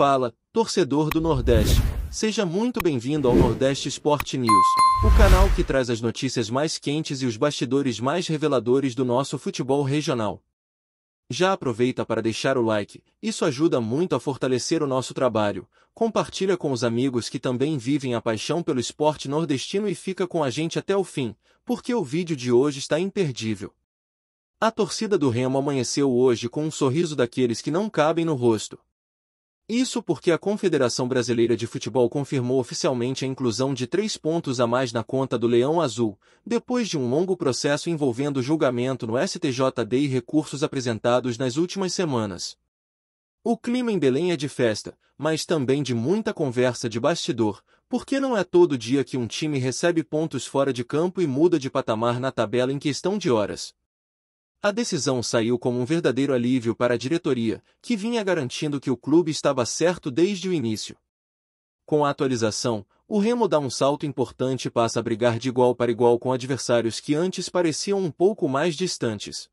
Fala, torcedor do Nordeste. Seja muito bem-vindo ao Nordeste Sport News, o canal que traz as notícias mais quentes e os bastidores mais reveladores do nosso futebol regional. Já aproveita para deixar o like, isso ajuda muito a fortalecer o nosso trabalho. Compartilha com os amigos que também vivem a paixão pelo esporte nordestino e fica com a gente até o fim, porque o vídeo de hoje está imperdível. A torcida do Remo amanheceu hoje com um sorriso daqueles que não cabem no rosto. Isso porque a Confederação Brasileira de Futebol confirmou oficialmente a inclusão de 3 pontos a mais na conta do Leão Azul, depois de um longo processo envolvendo julgamento no STJD e recursos apresentados nas últimas semanas. O clima em Belém é de festa, mas também de muita conversa de bastidor, porque não é todo dia que um time recebe pontos fora de campo e muda de patamar na tabela em questão de horas. A decisão saiu como um verdadeiro alívio para a diretoria, que vinha garantindo que o clube estava certo desde o início. Com a atualização, o Remo dá um salto importante e passa a brigar de igual para igual com adversários que antes pareciam um pouco mais distantes.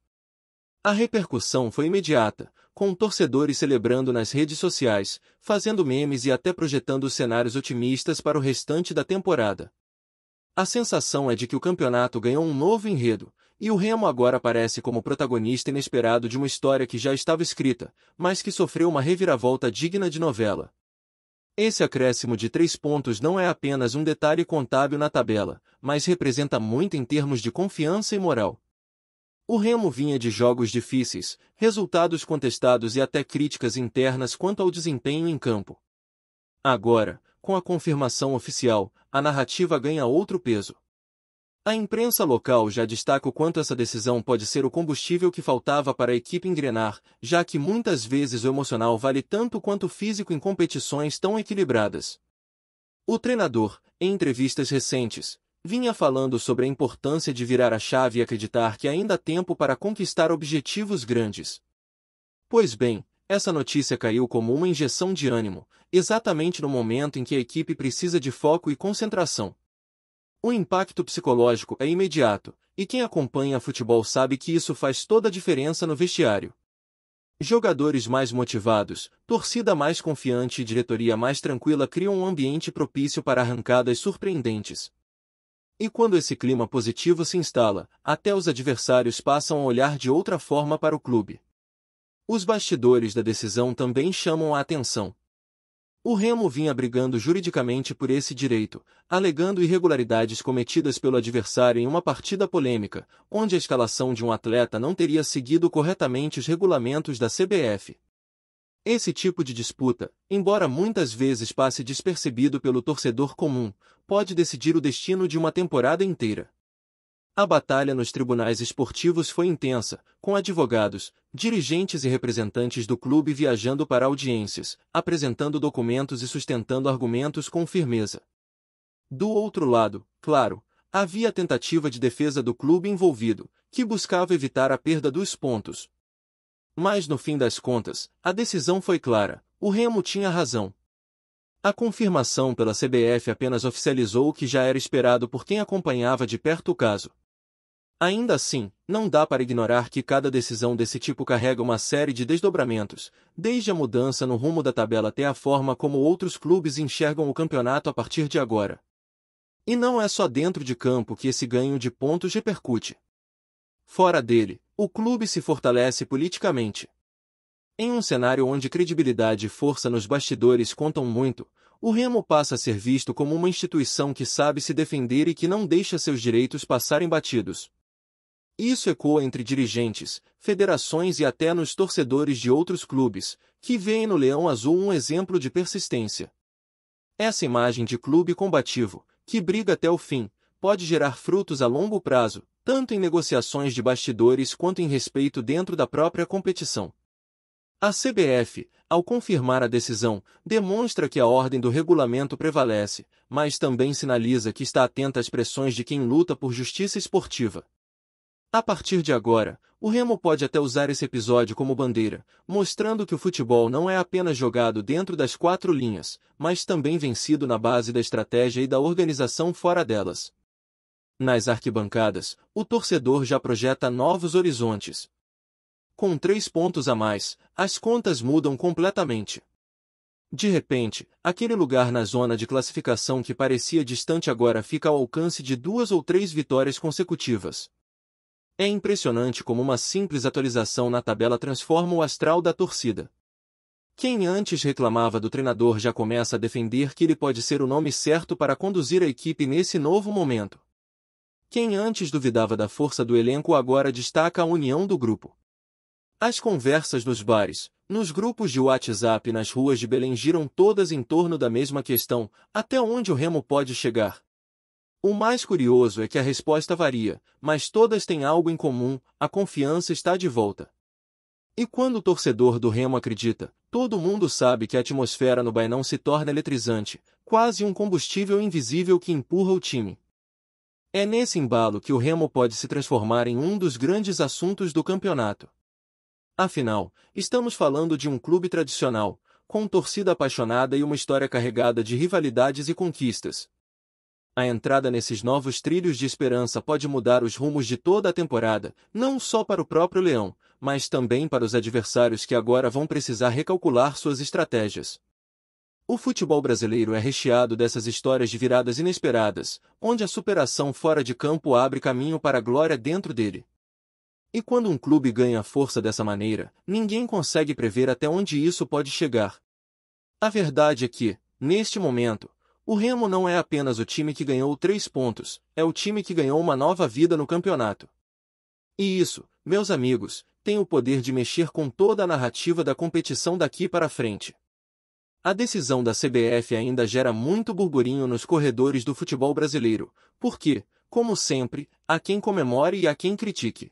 A repercussão foi imediata, com torcedores celebrando nas redes sociais, fazendo memes e até projetando cenários otimistas para o restante da temporada. A sensação é de que o campeonato ganhou um novo enredo, e o Remo agora aparece como protagonista inesperado de uma história que já estava escrita, mas que sofreu uma reviravolta digna de novela. Esse acréscimo de 3 pontos não é apenas um detalhe contábil na tabela, mas representa muito em termos de confiança e moral. O Remo vinha de jogos difíceis, resultados contestados e até críticas internas quanto ao desempenho em campo. Agora, com a confirmação oficial, a narrativa ganha outro peso. A imprensa local já destaca o quanto essa decisão pode ser o combustível que faltava para a equipe engrenar, já que muitas vezes o emocional vale tanto quanto o físico em competições tão equilibradas. O treinador, em entrevistas recentes, vinha falando sobre a importância de virar a chave e acreditar que ainda há tempo para conquistar objetivos grandes. Pois bem, essa notícia caiu como uma injeção de ânimo, exatamente no momento em que a equipe precisa de foco e concentração. O impacto psicológico é imediato, e quem acompanha futebol sabe que isso faz toda a diferença no vestiário. Jogadores mais motivados, torcida mais confiante e diretoria mais tranquila criam um ambiente propício para arrancadas surpreendentes. E quando esse clima positivo se instala, até os adversários passam a olhar de outra forma para o clube. Os bastidores da decisão também chamam a atenção. O Remo vinha brigando juridicamente por esse direito, alegando irregularidades cometidas pelo adversário em uma partida polêmica, onde a escalação de um atleta não teria seguido corretamente os regulamentos da CBF. Esse tipo de disputa, embora muitas vezes passe despercebido pelo torcedor comum, pode decidir o destino de uma temporada inteira. A batalha nos tribunais esportivos foi intensa, com advogados, dirigentes e representantes do clube viajando para audiências, apresentando documentos e sustentando argumentos com firmeza. Do outro lado, claro, havia a tentativa de defesa do clube envolvido, que buscava evitar a perda dos pontos. Mas no fim das contas, a decisão foi clara: o Remo tinha razão. A confirmação pela CBF apenas oficializou o que já era esperado por quem acompanhava de perto o caso. Ainda assim, não dá para ignorar que cada decisão desse tipo carrega uma série de desdobramentos, desde a mudança no rumo da tabela até a forma como outros clubes enxergam o campeonato a partir de agora. E não é só dentro de campo que esse ganho de pontos repercute. Fora dele, o clube se fortalece politicamente. Em um cenário onde credibilidade e força nos bastidores contam muito, o Remo passa a ser visto como uma instituição que sabe se defender e que não deixa seus direitos passarem batidos. Isso ecoa entre dirigentes, federações e até nos torcedores de outros clubes, que veem no Leão Azul um exemplo de persistência. Essa imagem de clube combativo, que briga até o fim, pode gerar frutos a longo prazo, tanto em negociações de bastidores quanto em respeito dentro da própria competição. A CBF, ao confirmar a decisão, demonstra que a ordem do regulamento prevalece, mas também sinaliza que está atenta às pressões de quem luta por justiça esportiva. A partir de agora, o Remo pode até usar esse episódio como bandeira, mostrando que o futebol não é apenas jogado dentro das 4 linhas, mas também vencido na base da estratégia e da organização fora delas. Nas arquibancadas, o torcedor já projeta novos horizontes. Com 3 pontos a mais, as contas mudam completamente. De repente, aquele lugar na zona de classificação que parecia distante agora fica ao alcance de 2 ou 3 vitórias consecutivas. É impressionante como uma simples atualização na tabela transforma o astral da torcida. Quem antes reclamava do treinador já começa a defender que ele pode ser o nome certo para conduzir a equipe nesse novo momento. Quem antes duvidava da força do elenco agora destaca a união do grupo. As conversas nos bares, nos grupos de WhatsApp e nas ruas de Belém giram todas em torno da mesma questão: até onde o Remo pode chegar? O mais curioso é que a resposta varia, mas todas têm algo em comum: a confiança está de volta. E quando o torcedor do Remo acredita, todo mundo sabe que a atmosfera no Bainão se torna eletrizante, quase um combustível invisível que empurra o time. É nesse embalo que o Remo pode se transformar em um dos grandes assuntos do campeonato. Afinal, estamos falando de um clube tradicional, com torcida apaixonada e uma história carregada de rivalidades e conquistas. A entrada nesses novos trilhos de esperança pode mudar os rumos de toda a temporada, não só para o próprio Leão, mas também para os adversários que agora vão precisar recalcular suas estratégias. O futebol brasileiro é recheado dessas histórias de viradas inesperadas, onde a superação fora de campo abre caminho para a glória dentro dele. E quando um clube ganha força dessa maneira, ninguém consegue prever até onde isso pode chegar. A verdade é que, neste momento, o Remo não é apenas o time que ganhou 3 pontos, é o time que ganhou uma nova vida no campeonato. E isso, meus amigos, tem o poder de mexer com toda a narrativa da competição daqui para frente. A decisão da CBF ainda gera muito burburinho nos corredores do futebol brasileiro, porque, como sempre, há quem comemore e há quem critique.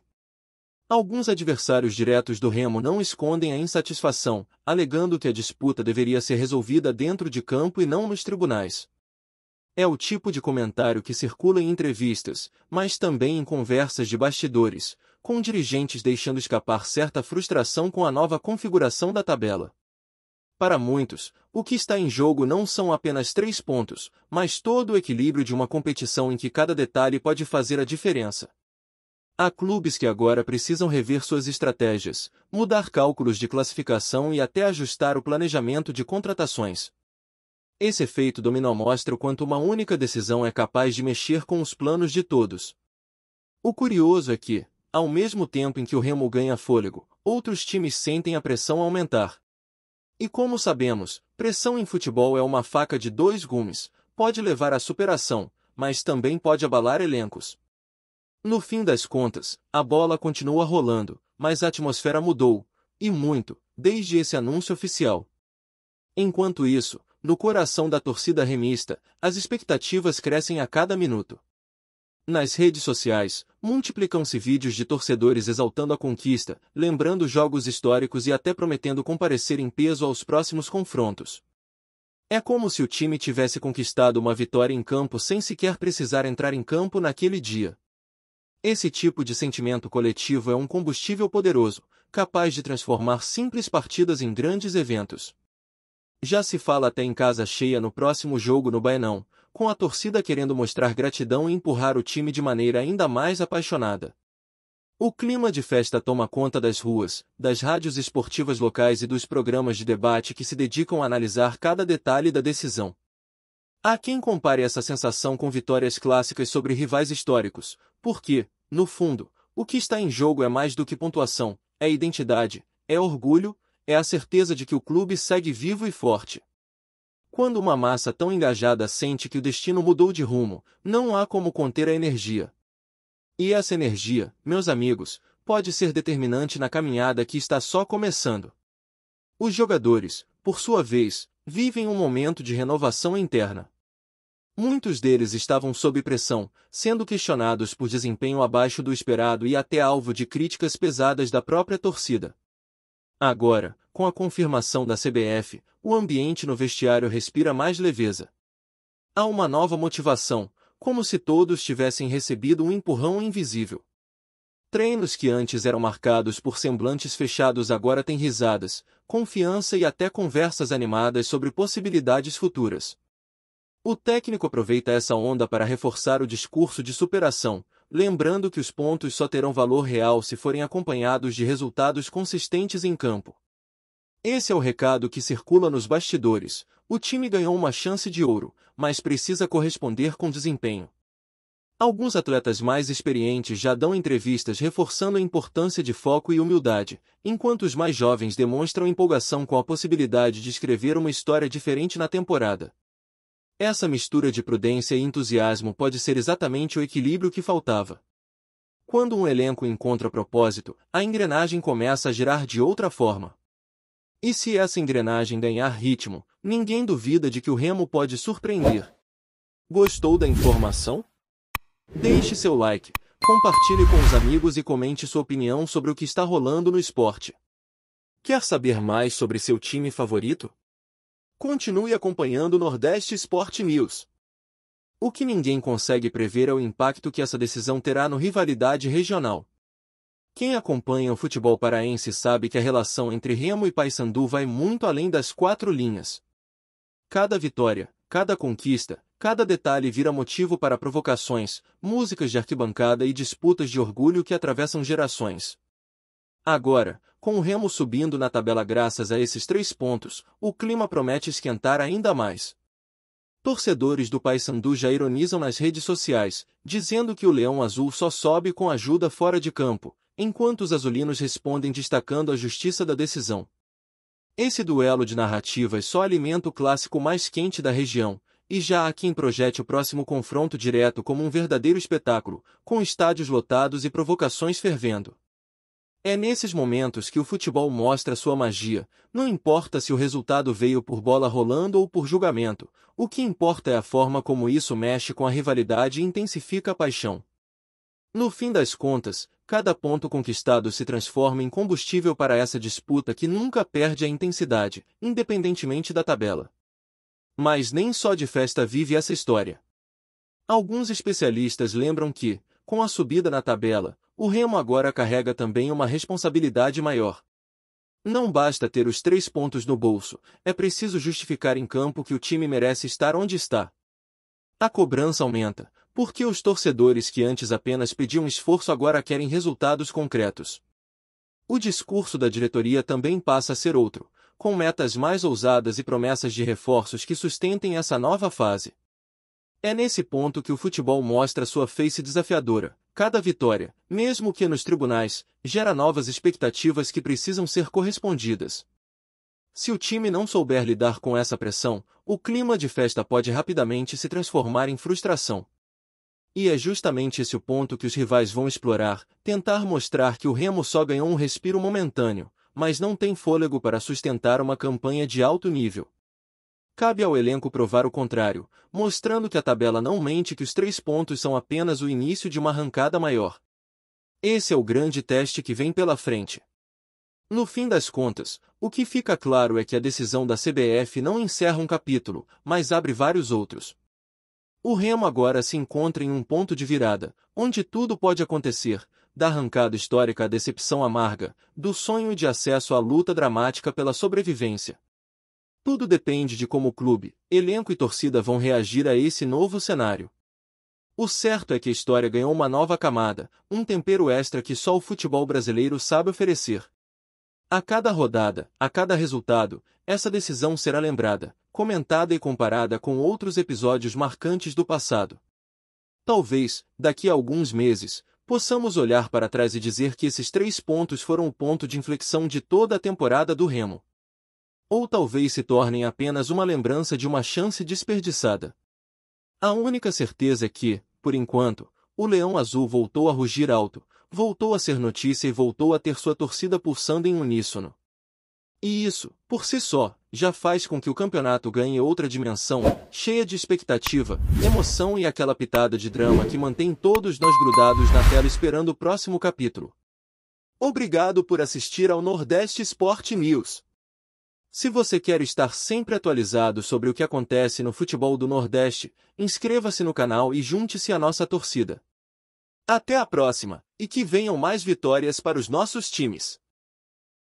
Alguns adversários diretos do Remo não escondem a insatisfação, alegando que a disputa deveria ser resolvida dentro de campo e não nos tribunais. É o tipo de comentário que circula em entrevistas, mas também em conversas de bastidores, com dirigentes deixando escapar certa frustração com a nova configuração da tabela. Para muitos, o que está em jogo não são apenas 3 pontos, mas todo o equilíbrio de uma competição em que cada detalhe pode fazer a diferença. Há clubes que agora precisam rever suas estratégias, mudar cálculos de classificação e até ajustar o planejamento de contratações. Esse efeito dominó mostra o quanto uma única decisão é capaz de mexer com os planos de todos. O curioso é que, ao mesmo tempo em que o Remo ganha fôlego, outros times sentem a pressão aumentar. E como sabemos, pressão em futebol é uma faca de 2 gumes, pode levar à superação, mas também pode abalar elencos. No fim das contas, a bola continua rolando, mas a atmosfera mudou, e muito, desde esse anúncio oficial. Enquanto isso, no coração da torcida remista, as expectativas crescem a cada minuto. Nas redes sociais, multiplicam-se vídeos de torcedores exaltando a conquista, lembrando jogos históricos e até prometendo comparecer em peso aos próximos confrontos. É como se o time tivesse conquistado uma vitória em campo sem sequer precisar entrar em campo naquele dia. Esse tipo de sentimento coletivo é um combustível poderoso, capaz de transformar simples partidas em grandes eventos. Já se fala até em casa cheia no próximo jogo no Bainão, com a torcida querendo mostrar gratidão e empurrar o time de maneira ainda mais apaixonada. O clima de festa toma conta das ruas, das rádios esportivas locais e dos programas de debate que se dedicam a analisar cada detalhe da decisão. Há quem compare essa sensação com vitórias clássicas sobre rivais históricos, porque, no fundo, o que está em jogo é mais do que pontuação, é identidade, é orgulho, é a certeza de que o clube segue vivo e forte. Quando uma massa tão engajada sente que o destino mudou de rumo, não há como conter a energia. E essa energia, meus amigos, pode ser determinante na caminhada que está só começando. Os jogadores, por sua vez, vivem um momento de renovação interna. Muitos deles estavam sob pressão, sendo questionados por desempenho abaixo do esperado e até alvo de críticas pesadas da própria torcida. Agora, com a confirmação da CBF, o ambiente no vestiário respira mais leveza. Há uma nova motivação, como se todos tivessem recebido um empurrão invisível. Treinos que antes eram marcados por semblantes fechados agora têm risadas, confiança e até conversas animadas sobre possibilidades futuras. O técnico aproveita essa onda para reforçar o discurso de superação, lembrando que os pontos só terão valor real se forem acompanhados de resultados consistentes em campo. Esse é o recado que circula nos bastidores. O time ganhou uma chance de ouro, mas precisa corresponder com desempenho. Alguns atletas mais experientes já dão entrevistas reforçando a importância de foco e humildade, enquanto os mais jovens demonstram empolgação com a possibilidade de escrever uma história diferente na temporada. Essa mistura de prudência e entusiasmo pode ser exatamente o equilíbrio que faltava. Quando um elenco encontra propósito, a engrenagem começa a girar de outra forma. E se essa engrenagem ganhar ritmo, ninguém duvida de que o Remo pode surpreender. Gostou da informação? Deixe seu like, compartilhe com os amigos e comente sua opinião sobre o que está rolando no esporte. Quer saber mais sobre seu time favorito? Continue acompanhando o Nordeste Sport News. O que ninguém consegue prever é o impacto que essa decisão terá no rivalidade regional. Quem acompanha o futebol paraense sabe que a relação entre Remo e Paysandu vai muito além das 4 linhas. Cada vitória, cada conquista, cada detalhe vira motivo para provocações, músicas de arquibancada e disputas de orgulho que atravessam gerações. Agora, com o Remo subindo na tabela graças a esses 3 pontos, o clima promete esquentar ainda mais. Torcedores do Paysandu já ironizam nas redes sociais, dizendo que o Leão Azul só sobe com ajuda fora de campo, enquanto os azulinos respondem destacando a justiça da decisão. Esse duelo de narrativas só alimenta o clássico mais quente da região, e já há quem projete o próximo confronto direto como um verdadeiro espetáculo, com estádios lotados e provocações fervendo. É nesses momentos que o futebol mostra sua magia, não importa se o resultado veio por bola rolando ou por julgamento, o que importa é a forma como isso mexe com a rivalidade e intensifica a paixão. No fim das contas, cada ponto conquistado se transforma em combustível para essa disputa que nunca perde a intensidade, independentemente da tabela. Mas nem só de festa vive essa história. Alguns especialistas lembram que, com a subida na tabela, o Remo agora carrega também uma responsabilidade maior. Não basta ter os 3 pontos no bolso, é preciso justificar em campo que o time merece estar onde está. A cobrança aumenta, porque os torcedores que antes apenas pediam esforço agora querem resultados concretos. O discurso da diretoria também passa a ser outro, com metas mais ousadas e promessas de reforços que sustentem essa nova fase. É nesse ponto que o futebol mostra sua face desafiadora. Cada vitória, mesmo que nos tribunais, gera novas expectativas que precisam ser correspondidas. Se o time não souber lidar com essa pressão, o clima de festa pode rapidamente se transformar em frustração. E é justamente esse o ponto que os rivais vão explorar, tentar mostrar que o Remo só ganhou um respiro momentâneo, mas não tem fôlego para sustentar uma campanha de alto nível. Cabe ao elenco provar o contrário, mostrando que a tabela não mente e que os 3 pontos são apenas o início de uma arrancada maior. Esse é o grande teste que vem pela frente. No fim das contas, o que fica claro é que a decisão da CBF não encerra um capítulo, mas abre vários outros. O Remo agora se encontra em um ponto de virada, onde tudo pode acontecer, da arrancada histórica à decepção amarga, do sonho de acesso à luta dramática pela sobrevivência. Tudo depende de como o clube, elenco e torcida vão reagir a esse novo cenário. O certo é que a história ganhou uma nova camada, um tempero extra que só o futebol brasileiro sabe oferecer. A cada rodada, a cada resultado, essa decisão será lembrada, comentada e comparada com outros episódios marcantes do passado. Talvez, daqui a alguns meses, possamos olhar para trás e dizer que esses 3 pontos foram o ponto de inflexão de toda a temporada do Remo. Ou talvez se tornem apenas uma lembrança de uma chance desperdiçada. A única certeza é que, por enquanto, o Leão Azul voltou a rugir alto, voltou a ser notícia e voltou a ter sua torcida pulsando em uníssono. E isso, por si só, já faz com que o campeonato ganhe outra dimensão, cheia de expectativa, emoção e aquela pitada de drama que mantém todos nós grudados na tela esperando o próximo capítulo. Obrigado por assistir ao Nordeste Sport News. Se você quer estar sempre atualizado sobre o que acontece no futebol do Nordeste, inscreva-se no canal e junte-se à nossa torcida. Até a próxima, e que venham mais vitórias para os nossos times!